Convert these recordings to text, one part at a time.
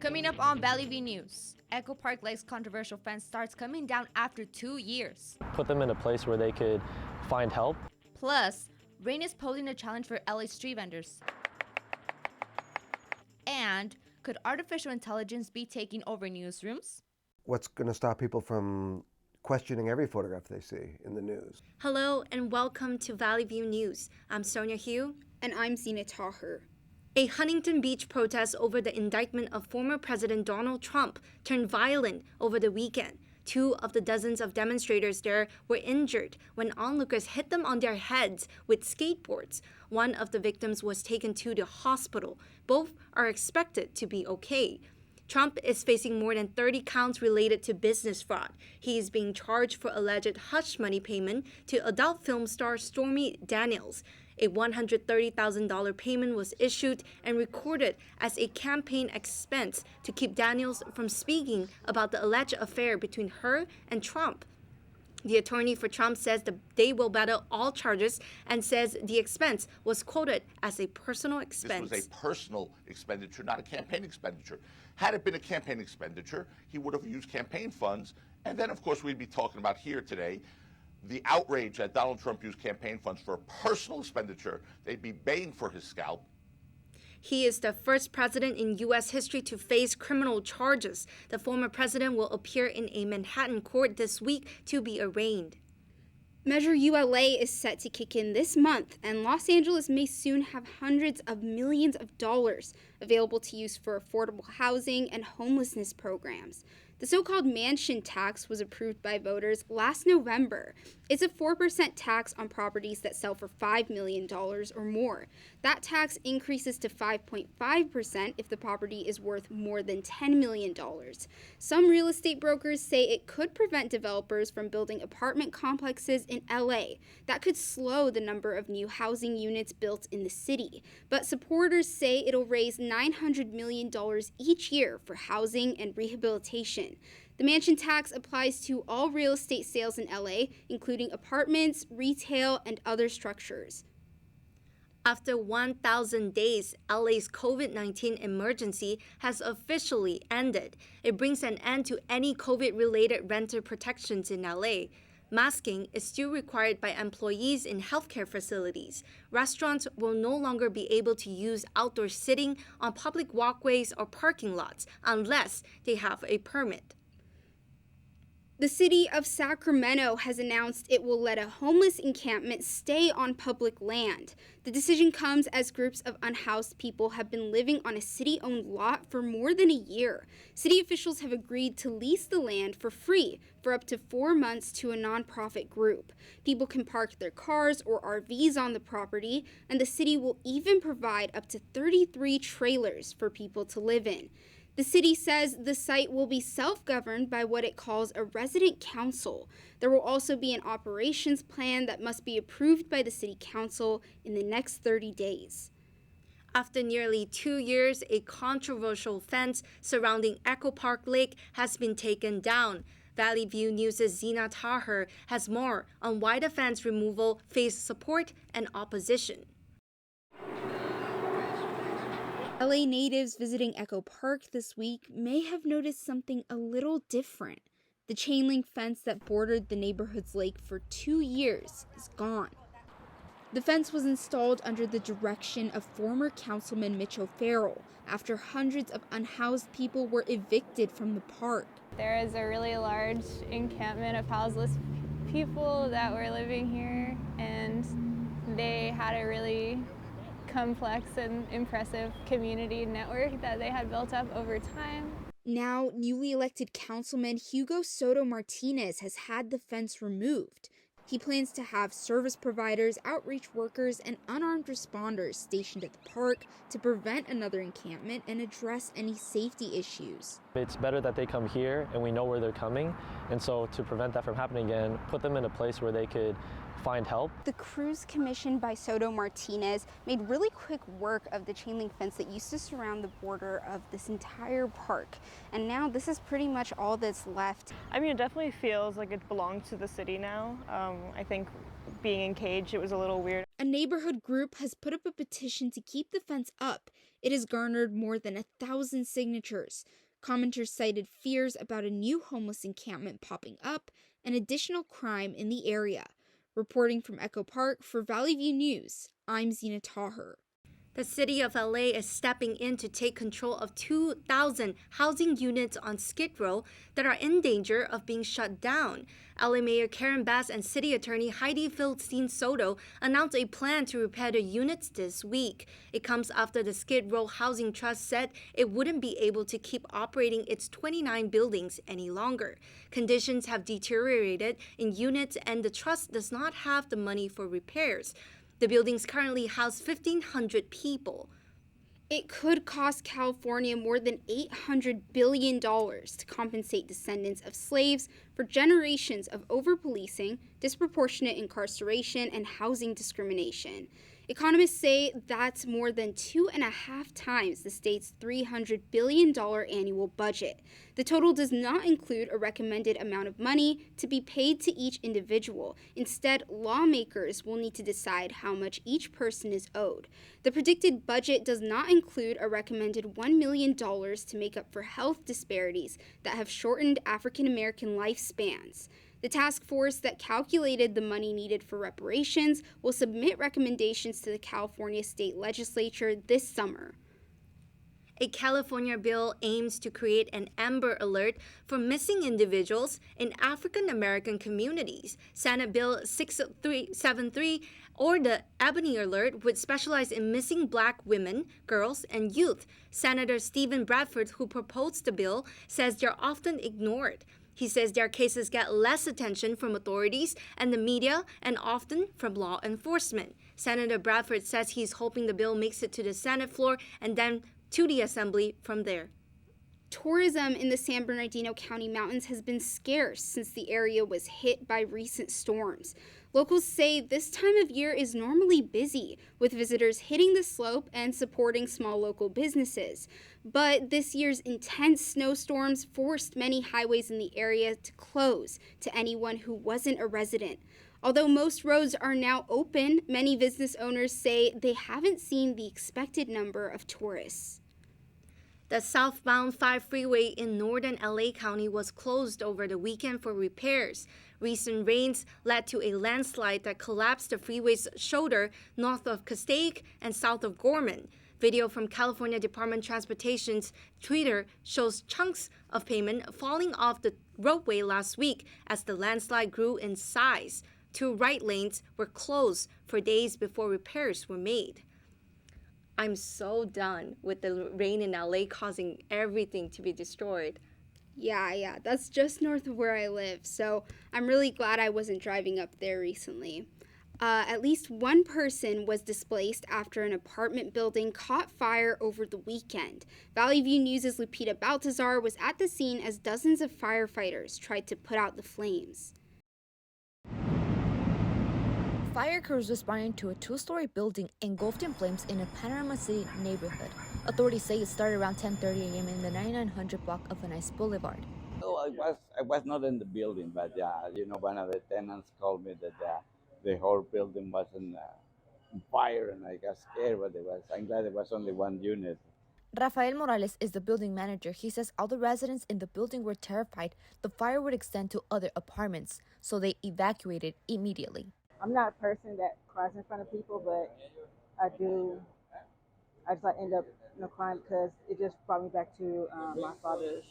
Coming up on Valley View News, Echo Park Lake's controversial fence starts coming down after 2 years. Put them in a place where they could find help. Plus, rain is posing a challenge for LA street vendors. And could artificial intelligence be taking over newsrooms? What's going to stop people from questioning every photograph they see in the news? Hello and welcome to Valley View News. I'm Sonia Hugh. And I'm Zina Taher. A Huntington Beach protest over the indictment of former President Donald Trump turned violent over the weekend. 2 of the dozens of demonstrators there were injured when onlookers hit them on their heads with skateboards. One of the victims was taken to the hospital. Both are expected to be okay. Trump is facing more than 30 counts related to business fraud. He is being charged for alleged hush money payment to adult film star Stormy Daniels. A $130,000 payment was issued and recorded as a campaign expense to keep Daniels from speaking about the alleged affair between her and Trump. The attorney for Trump says they will battle all charges and says the expense was quoted as a personal expense. This was a personal expenditure, not a campaign expenditure. Had it been a campaign expenditure, he would have used campaign funds, and then, of course, we'd be talking about here today the outrage that Donald Trump used campaign funds for a personal expenditure. They'd be baying for his scalp. He is the first president in U.S. history to face criminal charges. The former president will appear in a Manhattan court this week to be arraigned. Measure ULA is set to kick in this month, and Los Angeles may soon have hundreds of millions of dollars available to use for affordable housing and homelessness programs. The so-called mansion tax was approved by voters last November. It's a 4% tax on properties that sell for $5 million or more. That tax increases to 5.5% if the property is worth more than $10 million. Some real estate brokers say it could prevent developers from building apartment complexes in LA. That could slow the number of new housing units built in the city. But supporters say it'll raise $900 million each year for housing and rehabilitation. The mansion tax applies to all real estate sales in LA, including apartments, retail, and other structures. After 1,000 days, LA's COVID-19 emergency has officially ended. It brings an end to any COVID-related renter protections in LA. Masking is still required by employees in healthcare facilities. Restaurants will no longer be able to use outdoor seating on public walkways or parking lots unless they have a permit. The city of Sacramento has announced it will let a homeless encampment stay on public land. The decision comes as groups of unhoused people have been living on a city-owned lot for more than a year. City officials have agreed to lease the land for free for up to 4 months to a nonprofit group. People can park their cars or RVs on the property, and the city will even provide up to 33 trailers for people to live in. The city says the site will be self-governed by what it calls a resident council. There will also be an operations plan that must be approved by the city council in the next 30 days. After nearly 2 years, a controversial fence surrounding Echo Park Lake has been taken down. Valley View News' Zina Taher has more on why the fence removal faced support and opposition. LA natives visiting Echo Park this week may have noticed something a little different. The chain link fence that bordered the neighborhood's lake for 2 years is gone. The fence was installed under the direction of former Councilman Mitch O'Farrell after hundreds of unhoused people were evicted from the park. There is a really large encampment of houseless people that were living here, and they had a really complex and impressive community network that they had built up over time. Now, newly elected Councilman Hugo Soto Martinez has had the fence removed. He plans to have service providers, outreach workers, and unarmed responders stationed at the park to prevent another encampment and address any safety issues. It's better that they come here and we know where they're coming, and so to prevent that from happening again, put them in a place where they could find help. The crews commissioned by Soto Martinez made really quick work of the chain link fence that used to surround the border of this entire park. And now this is pretty much all that's left. I mean, it definitely feels like it belongs to the city now. I think being in Cage, it was a little weird. A neighborhood group has put up a petition to keep the fence up. It has garnered more than 1,000 signatures. Commenters cited fears about a new homeless encampment popping up and additional crime in the area. Reporting from Echo Park for Valley View News, I'm Zena Taher. The city of LA is stepping in to take control of 2,000 housing units on Skid Row that are in danger of being shut down. LA Mayor Karen Bass and City Attorney Heidi Philistine Soto announced a plan to repair the units this week. It comes after the Skid Row Housing Trust said it wouldn't be able to keep operating its 29 buildings any longer. Conditions have deteriorated in units and the trust does not have the money for repairs. The buildings currently house 1,500 people. It could cost California more than $800 billion to compensate descendants of slaves for generations of over-policing, disproportionate incarceration, and housing discrimination. Economists say that's more than 2.5 times the state's $300 billion annual budget. The total does not include a recommended amount of money to be paid to each individual. Instead, lawmakers will need to decide how much each person is owed. The predicted budget does not include a recommended $1 million to make up for health disparities that have shortened African American lifespans. The task force that calculated the money needed for reparations will submit recommendations to the California State Legislature this summer. A California bill aims to create an Amber Alert for missing individuals in African American communities. Senate Bill 6373, or the Ebony Alert, would specialize in missing Black women, girls, and youth. Senator Stephen Bradford, who proposed the bill, says they're often ignored. He says their cases get less attention from authorities and the media and often from law enforcement. Senator Bradford says he's hoping the bill makes it to the Senate floor and then to the Assembly from there. Tourism in the San Bernardino County mountains has been scarce since the area was hit by recent storms. Locals say this time of year is normally busy, with visitors hitting the slope and supporting small local businesses. But this year's intense snowstorms forced many highways in the area to close to anyone who wasn't a resident. Although most roads are now open, many business owners say they haven't seen the expected number of tourists. The southbound 5 freeway in northern LA County was closed over the weekend for repairs. Recent rains led to a landslide that collapsed the freeway's shoulder north of Castaic and south of Gorman. Video from California Department of Transportation's Twitter shows chunks of pavement falling off the roadway last week as the landslide grew in size. 2 right lanes were closed for days before repairs were made. I'm so done with the rain in LA causing everything to be destroyed. Yeah, that's just north of where I live, so I'm really glad I wasn't driving up there recently. At least one person was displaced after an apartment building caught fire over the weekend. Valley View News' Lupita Baltazar was at the scene as dozens of firefighters tried to put out the flames. Fire crews responding to a 2-story building engulfed in flames in a Panorama City neighborhood. Authorities say it started around 10:30 a.m. in the 9900 block of Van Nuys Boulevard. Oh, I was not in the building, but one of the tenants called me that the whole building was on fire, and I got scared. But I'm glad it was only one unit. Rafael Morales is the building manager. He says all the residents in the building were terrified the fire would extend to other apartments, so they evacuated immediately. I'm not a person that cries in front of people, but I just end up crying because it just brought me back to my father's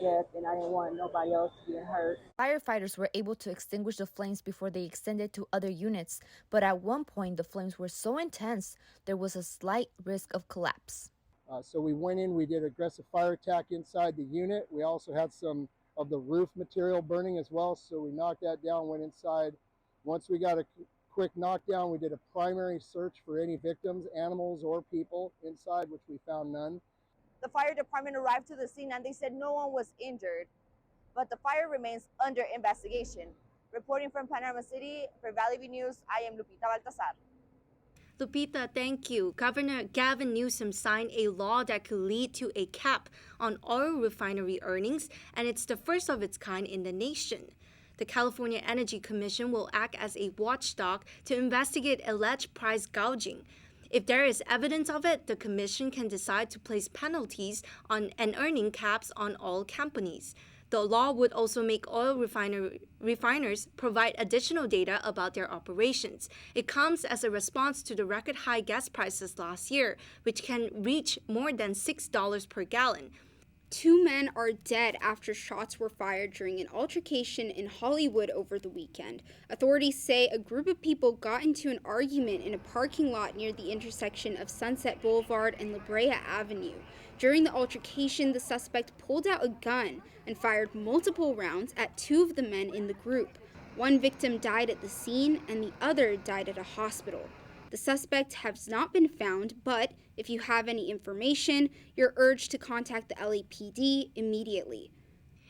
death, and I didn't want nobody else getting hurt. Firefighters were able to extinguish the flames before they extended to other units, but at one point the flames were so intense there was a slight risk of collapse. So we went in, we did aggressive fire attack inside the unit. We also had some of the roof material burning as well, so we knocked that down, went inside. Once we got a quick knockdown, we did a primary search for any victims, animals or people inside, which we found none. The fire department arrived to the scene and they said no one was injured, but the fire remains under investigation. Reporting from Panorama City for Valley View News, I am Lupita Baltazar. Lupita, thank you. Governor Gavin Newsom signed a law that could lead to a cap on oil refinery earnings, and it's the first of its kind in the nation. The California Energy Commission will act as a watchdog to investigate alleged price gouging. If there is evidence of it, the Commission can decide to place penalties on and earning caps on all companies. The law would also make oil refiners provide additional data about their operations. It comes as a response to the record high gas prices last year, which can reach more than $6 per gallon. 2 men are dead after shots were fired during an altercation in Hollywood over the weekend. Authorities say a group of people got into an argument in a parking lot near the intersection of Sunset Boulevard and La Brea Avenue. During the altercation, the suspect pulled out a gun and fired multiple rounds at 2 of the men in the group. One victim died at the scene and the other died at a hospital. The suspect has not been found, but if you have any information, you're urged to contact the LAPD immediately.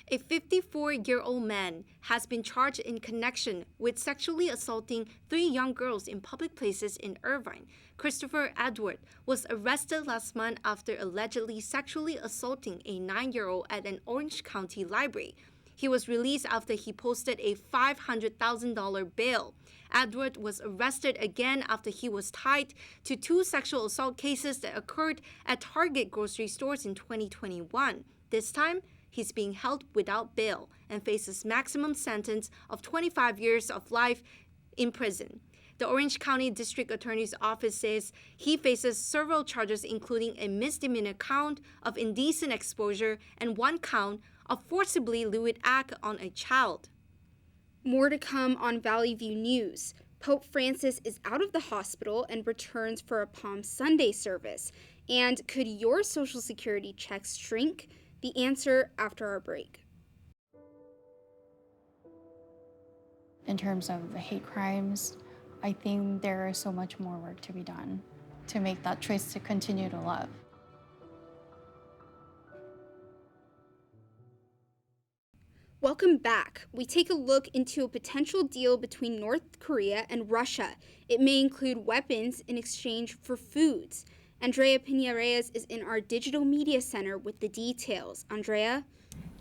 A 54-year-old man has been charged in connection with sexually assaulting 3 young girls in public places in Irvine. Christopher Edward was arrested last month after allegedly sexually assaulting a 9-year-old at an Orange County library. He was released after he posted a $500,000 bail. Edward was arrested again after he was tied to 2 sexual assault cases that occurred at Target grocery stores in 2021. This time, he's being held without bail and faces maximum sentence of 25 years of life in prison. The Orange County District Attorney's Office says he faces several charges, including a misdemeanor count of indecent exposure and 1 count of forcibly lewd act on a child. More to come on Valley View News. Pope Francis is out of the hospital and returns for a Palm Sunday service. And could your Social Security checks shrink? The answer after our break. In terms of the hate crimes, I think there is so much more work to be done to make that choice to continue to love. Welcome back. We take a look into a potential deal between North Korea and Russia. It may include weapons in exchange for foods. Andrea Peña Reyes is in our digital media center with the details. Andrea?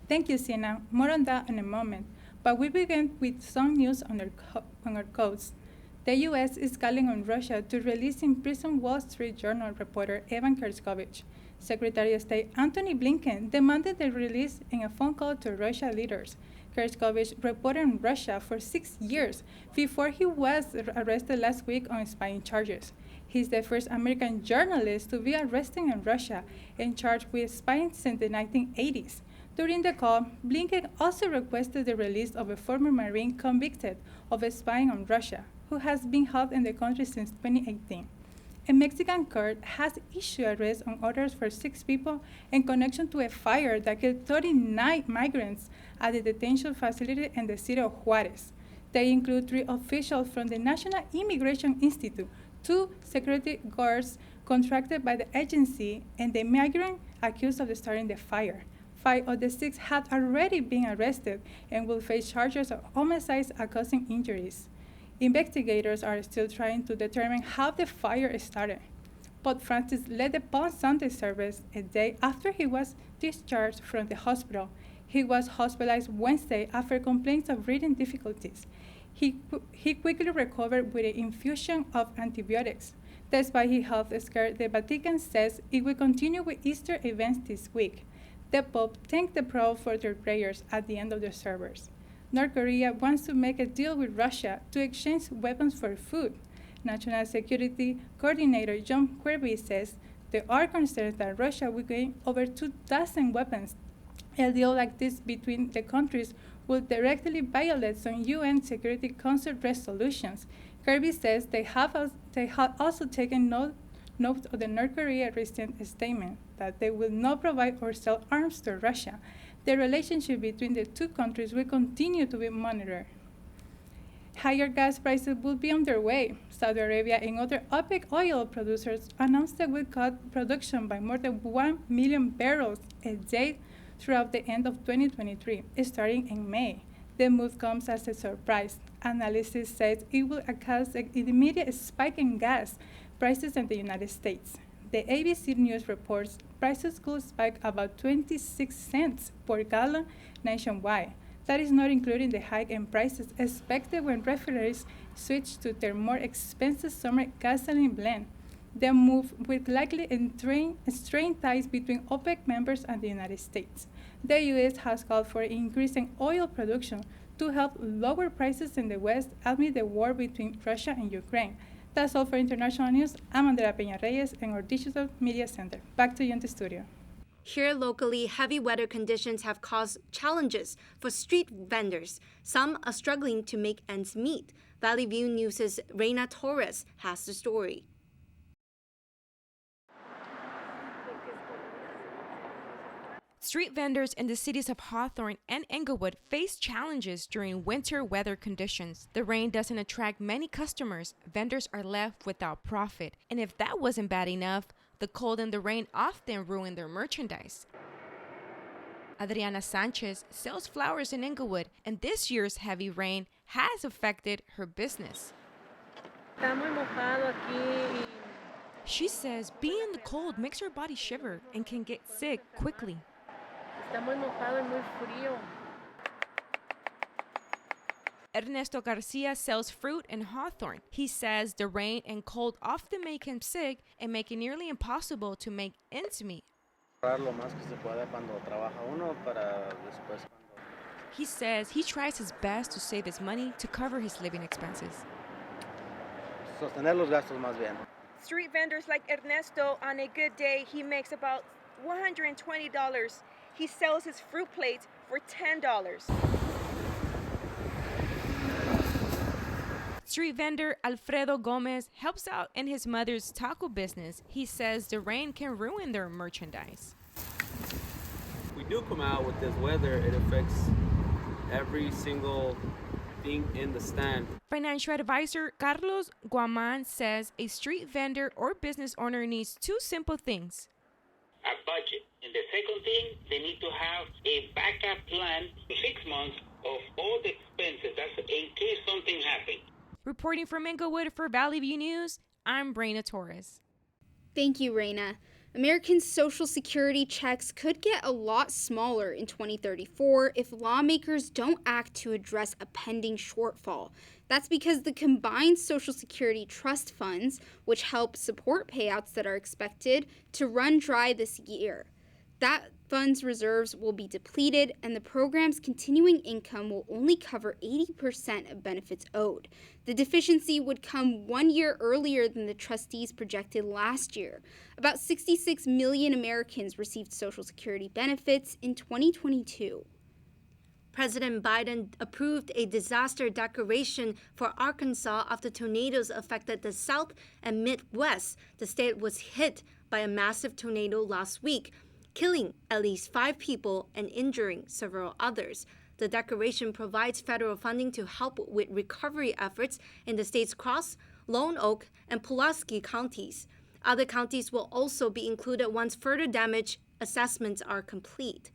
Thank you, Sina. More on that in a moment. But we begin with some news on our coast. The U.S. is calling on Russia to release in prison Wall Street Journal reporter Evan Gershkovich. Secretary of State Antony Blinken demanded the release in a phone call to Russia leaders. Gershkovich reported in Russia for 6 years before he was arrested last week on spying charges. He's the first American journalist to be arrested in Russia and charged with spying since the 1980s. During the call, Blinken also requested the release of a former Marine convicted of spying on Russia, who has been held in the country since 2018. A Mexican court has issued arrest orders for 6 people in connection to a fire that killed 39 migrants at the detention facility in the city of Juarez. They include 3 officials from the National Immigration Institute, 2 security guards contracted by the agency, and the migrant accused of starting the fire. 5 of the 6 had already been arrested and will face charges of homicide causing injuries. Investigators are still trying to determine how the fire started. Pope Francis led the Palm Sunday service a day after he was discharged from the hospital. He was hospitalized Wednesday after complaints of breathing difficulties. He quickly recovered with an infusion of antibiotics. Despite his health scare, the Vatican says it will continue with Easter events this week. The Pope thanked the Pope for their prayers at the end of the service. North Korea wants to make a deal with Russia to exchange weapons for food. National Security Coordinator John Kirby says there are concerns that Russia will gain over 2,000 weapons. A deal like this between the countries will directly violate some UN Security Council resolutions. Kirby says they have also taken note of the North Korea recent statement that they will not provide or sell arms to Russia. The relationship between the 2 countries will continue to be monitored. Higher gas prices will be underway. Saudi Arabia and other OPEC oil producers announced they will cut production by more than 1 million barrels a day throughout the end of 2023, starting in May. The move comes as a surprise. Analysis says it will cause an immediate spike in gas prices in the United States. The ABC News reports prices could spike about 26 cents per gallon nationwide. That is not including the hike in prices expected when refineries switch to their more expensive summer gasoline blend. The move will likely strain ties between OPEC members and the United States. The U.S. has called for increasing oil production to help lower prices in the West amid the war between Russia and Ukraine. That's all for international news. I'm Andrea Peña Reyes in our Digital Media Center. Back to you in the studio. Here locally, heavy weather conditions have caused challenges for street vendors. Some are struggling to make ends meet. Valley View News' Reina Torres has the story. Street vendors in the cities of Hawthorne and Englewood face challenges during winter weather conditions. The rain doesn't attract many customers. Vendors are left without profit. And if that wasn't bad enough, the cold and the rain often ruin their merchandise. Adriana Sanchez sells flowers in Englewood, and this year's heavy rain has affected her business. She says being in the cold makes her body shiver and can get sick quickly. Ernesto Garcia sells fruit in Hawthorne. He says the rain and cold often make him sick and make it nearly impossible to make ends meet. He says he tries his best to save his money to cover his living expenses. Street vendors like Ernesto, on a good day, he makes about $120. He sells his fruit plates for $10. Street vendor Alfredo Gomez helps out in his mother's taco business. He says the rain can ruin their merchandise. We do come out with this weather, it affects every single thing in the stand. Financial advisor Carlos Guaman says a street vendor or business owner needs two simple things: a budget. And the second thing, they need to have a backup plan for 6 months of all the expenses. That's in case something happens. Reporting from Englewood for Valley View News, I'm Reina Torres. Thank you, Reina. American Social Security checks could get a lot smaller in 2034 if lawmakers don't act to address a pending shortfall. That's because the combined Social Security trust funds, which help support payouts that are expected to run dry this year. That fund's reserves will be depleted, and the program's continuing income will only cover 80% of benefits owed. The deficiency would come 1 year earlier than the trustees projected last year. About 66 million Americans received Social Security benefits in 2022. President Biden approved a disaster declaration for Arkansas after tornadoes affected the South and Midwest. The state was hit by a massive tornado last week, killing at least 5 people and injuring several others. The declaration provides federal funding to help with recovery efforts in the state's Cross, Lone Oak, and Pulaski counties. Other counties will also be included once further damage assessments are complete.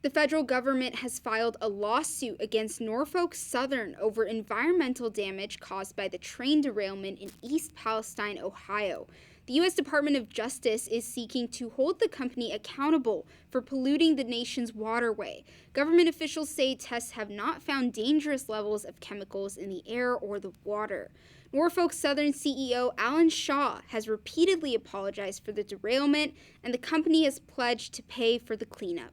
The federal government has filed a lawsuit against Norfolk Southern over environmental damage caused by the train derailment in East Palestine, Ohio. The U.S. Department of Justice is seeking to hold the company accountable for polluting the nation's waterway. Government officials say tests have not found dangerous levels of chemicals in the air or the water. Norfolk Southern CEO Alan Shaw has repeatedly apologized for the derailment, and the company has pledged to pay for the cleanup.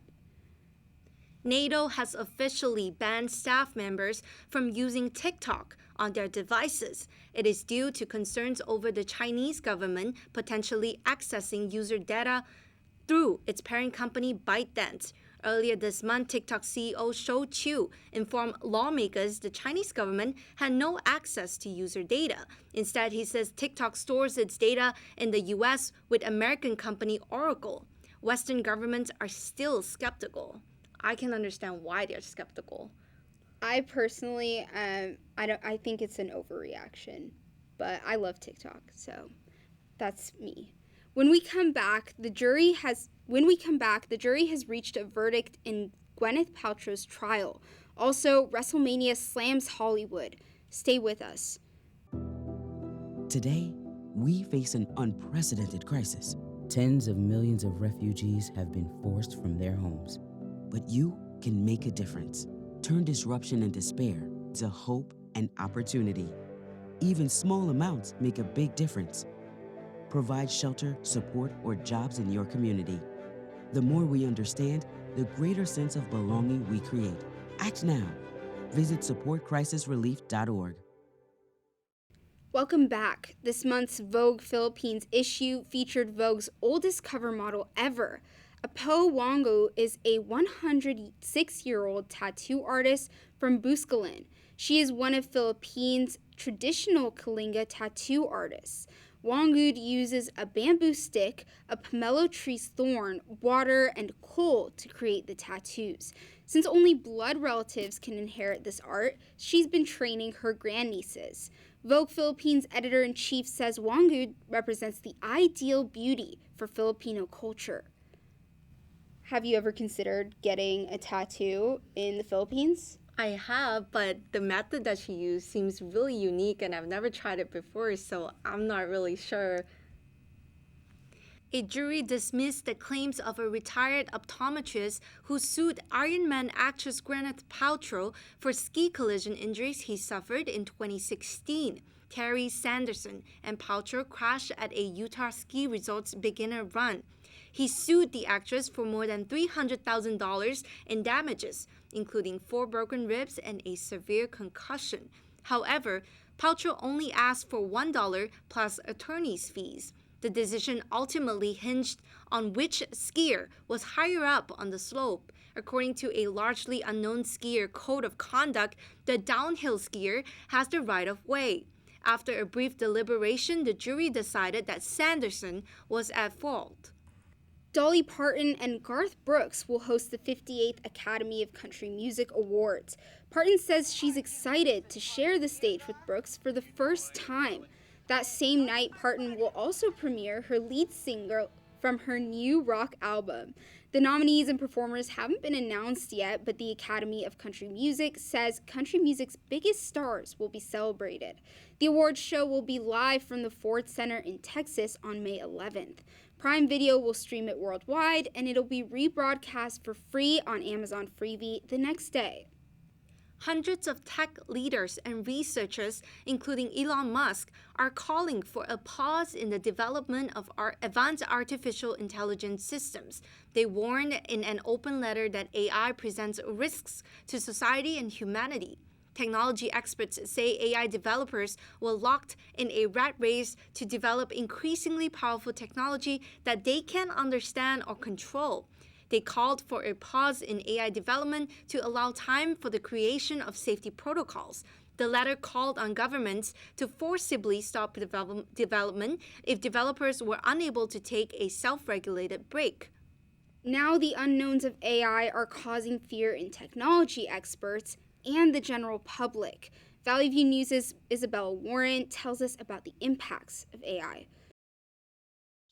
NATO has officially banned staff members from using TikTok on their devices. It is due to concerns over the Chinese government potentially accessing user data through its parent company ByteDance. Earlier this month, TikTok CEO Shou Chew informed lawmakers the Chinese government had no access to user data. Instead, he says TikTok stores its data in the U.S. with American company Oracle. Western governments are still skeptical. I can understand why they're skeptical. I personally, I think it's an overreaction, but I love TikTok, so that's me. When we come back, the jury has reached a verdict in Gwyneth Paltrow's trial. Also, WrestleMania slams Hollywood. Stay with us. Today, we face an unprecedented crisis. Tens of millions of refugees have been forced from their homes. But you can make a difference. Turn disruption and despair to hope and opportunity. Even small amounts make a big difference. provide shelter, support, or jobs in your community. The more we understand, the greater sense of belonging we create. Act now. Visit supportcrisisrelief.org. Welcome back. This month's Vogue Philippines issue featured Vogue's oldest cover model ever. Apo Wango is a 106-year-old tattoo artist from Buscalan. She is one of Philippines' traditional Kalinga tattoo artists. Wango uses a bamboo stick, a pomelo tree's thorn, water, and coal to create the tattoos. Since only blood relatives can inherit this art, she's been training her grandnieces. Vogue Philippines editor-in-chief says Wango represents the ideal beauty for Filipino culture. Have you ever considered getting a tattoo in the Philippines? I have, but the method that she used seems really unique and I've never tried it before, so I'm not really sure. A jury dismissed the claims of a retired optometrist who sued Iron Man actress Gwyneth Paltrow for ski collision injuries he suffered in 2016. Terry Sanderson and Paltrow crashed at a Utah ski resort's beginner run. He sued the actress for more than $300,000 in damages, including 4 broken ribs and a severe concussion. However, Paltrow only asked for $1 plus attorney's fees. The decision ultimately hinged on which skier was higher up on the slope. According to a largely unknown skier code of conduct, the downhill skier has the right of way. After a brief deliberation, the jury decided that Sanderson was at fault. Dolly Parton and Garth Brooks will host the 58th Academy of Country Music Awards. Parton says she's excited to share the stage with Brooks for the first time. That same night, Parton will also premiere her lead single from her new rock album. The nominees and performers haven't been announced yet, but the Academy of Country Music says country music's biggest stars will be celebrated. The awards show will be live from the Ford Center in Texas on May 11th. Prime Video will stream it worldwide, and it'll be rebroadcast for free on Amazon Freevee the next day. Hundreds of tech leaders and researchers, including Elon Musk, are calling for a pause in the development of advanced artificial intelligence systems. They warned in an open letter that AI presents risks to society and humanity. Technology experts say AI developers were locked in a rat race to develop increasingly powerful technology that they can't understand or control. They called for a pause in AI development to allow time for the creation of safety protocols. The letter called on governments to forcibly stop development if developers were unable to take a self-regulated break. Now the unknowns of AI are causing fear in technology experts and the general public. Valley View News' Isabella Warren tells us about the impacts of AI.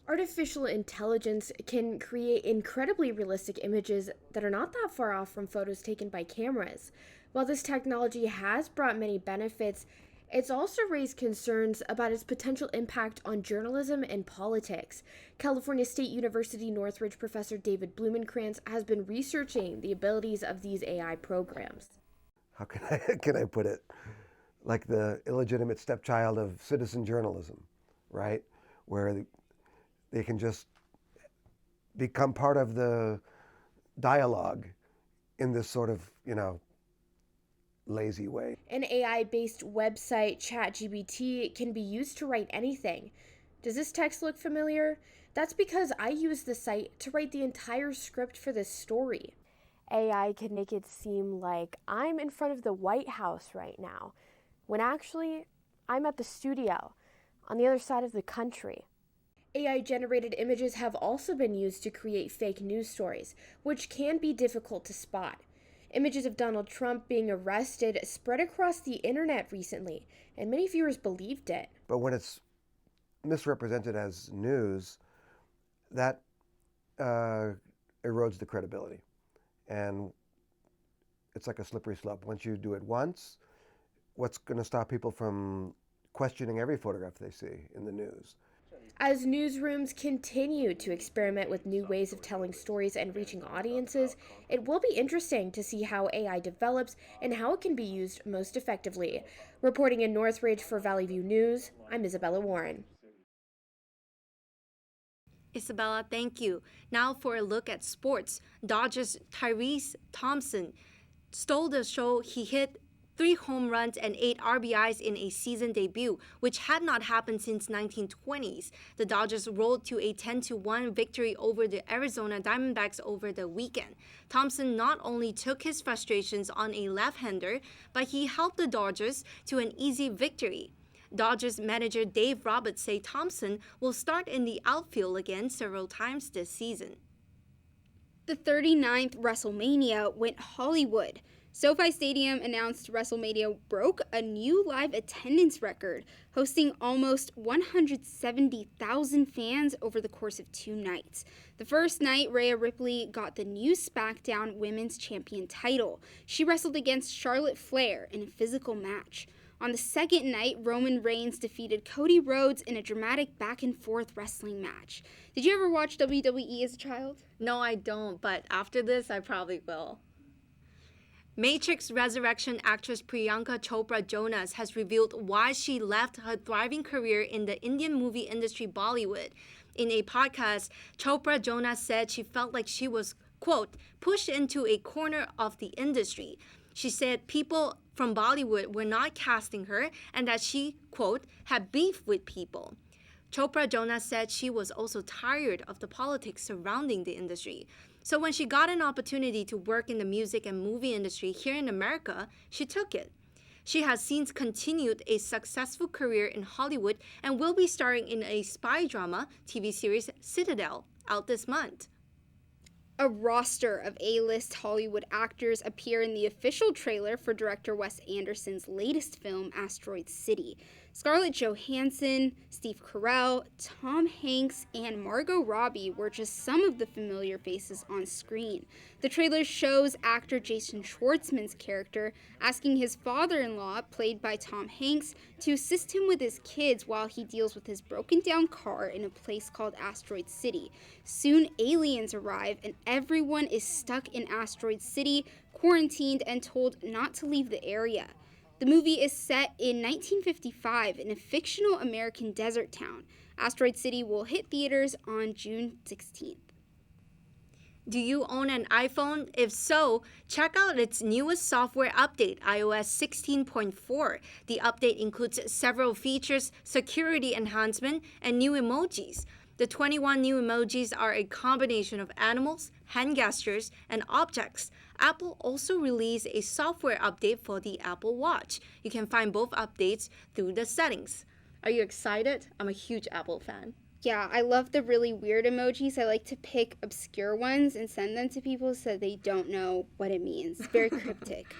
Artificial intelligence can create incredibly realistic images that are not that far off from photos taken by cameras. While this technology has brought many benefits, it's also raised concerns about its potential impact on journalism and politics. California State University Northridge professor David Blumenkrantz has been researching the abilities of these AI programs. How can I put it? Like the illegitimate stepchild of citizen journalism, right? Where they can just become part of the dialogue in this sort of, lazy way. An AI-based website, ChatGPT, can be used to write anything. Does this text look familiar? That's because I used the site to write the entire script for this story. AI can make it seem like I'm in front of the White House right now, when actually I'm at the studio on the other side of the country. AI-generated images have also been used to create fake news stories, which can be difficult to spot. Images of Donald Trump being arrested spread across the internet recently, and many viewers believed it. But when it's misrepresented as news, that erodes the credibility. And it's like a slippery slope. Once you do it once, what's going to stop people from questioning every photograph they see in the news? As newsrooms continue to experiment with new ways of telling stories and reaching audiences, it will be interesting to see how AI develops and how it can be used most effectively. Reporting in Northridge for Valley View News, I'm Isabella Warren. Isabella, thank you. Now for a look at sports. Dodgers' Tyrese Thompson stole the show. He hit 3 home runs and 8 RBIs in a season debut, which had not happened since 1920s. The Dodgers rolled to a 10-1 victory over the Arizona Diamondbacks over the weekend. Thompson not only took his frustrations on a left-hander, but he helped the Dodgers to an easy victory. Dodgers manager Dave Roberts say Thompson will start in the outfield again several times this season. The 39th WrestleMania went Hollywood. SoFi Stadium announced WrestleMania broke a new live attendance record, hosting almost 170,000 fans over the course of 2 nights. The first night, Rhea Ripley got the new SmackDown Women's Champion title. She wrestled against Charlotte Flair in a physical match. On the second night, Roman Reigns defeated Cody Rhodes in a dramatic back-and-forth wrestling match. Did you ever watch WWE as a child? No, I don't, but after this, I probably will. Matrix Resurrection actress Priyanka Chopra Jonas has revealed why she left her thriving career in the Indian movie industry Bollywood. In a podcast, Chopra Jonas said she felt like she was, quote, pushed into a corner of the industry. She said people from Bollywood were not casting her and that she, quote, had beef with people. Chopra Jonas said she was also tired of the politics surrounding the industry. So when she got an opportunity to work in the music and movie industry here in America, she took it. She has since continued a successful career in Hollywood and will be starring in a spy drama TV series Citadel, out this month. A roster of A-list Hollywood actors appear in the official trailer for director Wes Anderson's latest film, Asteroid City. Scarlett Johansson, Steve Carell, Tom Hanks, and Margot Robbie were just some of the familiar faces on screen. The trailer shows actor Jason Schwartzman's character asking his father-in-law, played by Tom Hanks, to assist him with his kids while he deals with his broken-down car in a place called Asteroid City. Soon, aliens arrive, and everyone is stuck in Asteroid City, quarantined, and told not to leave the area. The movie is set in 1955 in a fictional American desert town. Asteroid City will hit theaters on June 16th. Do you own an iPhone? If so, check out its newest software update, iOS 16.4. The update includes several features, security enhancement, and new emojis. The 21 new emojis are a combination of animals, hand gestures, and objects. Apple also released a software update for the Apple Watch. You can find both updates through the settings. Are you excited? I'm a huge Apple fan. Yeah, I love the really weird emojis. I like to pick obscure ones and send them to people so they don't know what it means. It's very cryptic.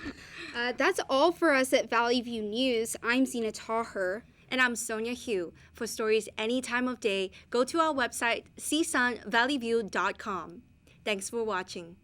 That's all for us at Valley View News. I'm Zena Taher. And I'm Sonia Hugh. For stories any time of day, go to our website, CSUNValleyView.com. Thanks for watching.